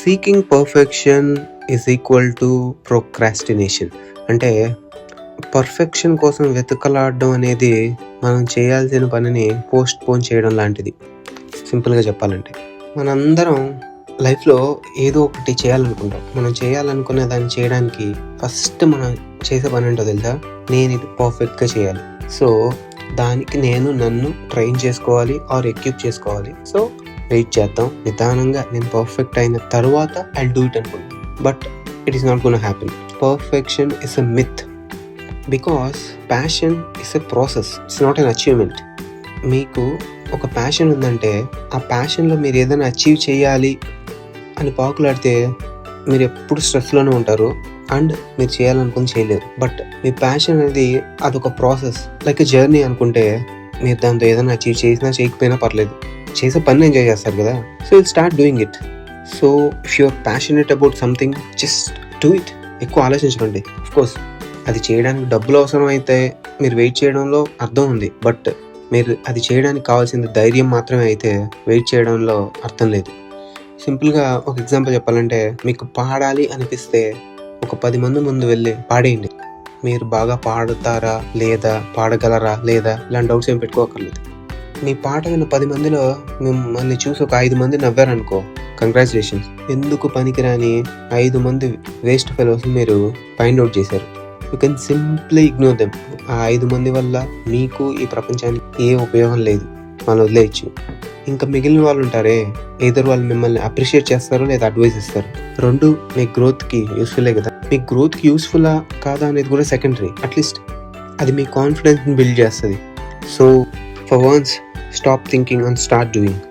Seeking perfection is equal to procrastination. అంటే perfection కోసం వెతుకలాడడం అనేది మనం చేయాల్సిన పనిని పోస్ట్ పోన్ చేయడం లాంటిది. సింపుల్గా చెప్పాలంటే మనందరం లైఫ్లో ఏదో ఒకటి చేయాలనుకుంటాం. మనం చేయాలనుకునే దాన్ని చేయడానికి ఫస్ట్ మనం చేసే పని ఏంటో తెలుసా? నేను ఇది పర్ఫెక్ట్గా చేయాలి. సో దానికి నన్ను ట్రైన్ చేసుకోవాలి ఆర్ ఎక్విప్ చేసుకోవాలి. సో వెయిట్ చేద్దాం, నిదానంగా నేను పర్ఫెక్ట్ అయిన తర్వాత ఐ డూ ఇట్ అనుకుంటాం. But it is not gonna happen. Perfection is a myth because passion is a process, it's not an achievement. మీకు ఒక ప్యాషన్ ఉందంటే ఆ ప్యాషన్లో మీరు ఏదైనా అచీవ్ చేయాలి అని పాకులాడితే మీరు ఎప్పుడు స్ట్రెస్లోనే ఉంటారు అండ్ మీరు చేయాలనుకుని చేయలేరు. బట్ మీ ప్యాషన్ అనేది అదొక ప్రాసెస్, లైక్ ఎ జర్నీ అనుకుంటే మీరు దాంతో ఏదైనా అచీవ్ చేసినా చేయకపోయినా పర్లేదు, చేసే పని ఎంజాయ్ చేస్తారు కదా. So will start doing it. So if you are passionate about something, just do it. ఎక్కువ ఆలోచించకండి. అఫ్కోర్స్ అది చేయడానికి డబ్బులు అవసరం అయితే మీరు వెయిట్ చేయడంలో అర్థం ఉంది. బట్ మీరు అది చేయడానికి కావాల్సిన ధైర్యం మాత్రమే అయితే వెయిట్ చేయడంలో అర్థం లేదు. సింపుల్గా ఒక ఎగ్జాంపుల్ చెప్పాలంటే, మీకు పాడాలి అనిపిస్తే ఒక 10 మంది ముందు వెళ్ళి పాడేయండి. మీరు బాగా పాడతారా లేదా, పాడగలరా లేదా ఇలాంటి డౌట్స్ ఏం పెట్టుకోకర్లేదు. మీ పాట విన్న 10 మందిలో మిమ్మల్ని చూసి ఒక 5 మంది నవ్వారనుకో, కంగ్రాచులేషన్స్. ఎందుకు పనికిరాని 5 మంది వేస్ట్ ఫెలోస్ మీరు ఫైండ్ అవుట్ చేశారు. You can simply ignore them. ఆ 5 మంది వల్ల మీకు ఈ ప్రపంచానికి ఏ ఉపయోగం లేదు, వాళ్ళు వదిలేయచ్చు. ఇంకా మిగిలిన వాళ్ళు ఉంటారే, ఏదర్ వాళ్ళు మిమ్మల్ని అప్రిషియేట్ చేస్తారు లేదా అడ్వైస్ ఇస్తారు. రెండు మీ గ్రోత్కి యూస్ఫుల్లే కదా. మీ గ్రోత్కి యూస్ఫుల్లా కాదా అనేది కూడా సెకండరీ. అట్లీస్ట్ అది మీ కాన్ఫిడెన్స్ని బిల్డ్ చేస్తుంది. So for once stop thinking and start doing.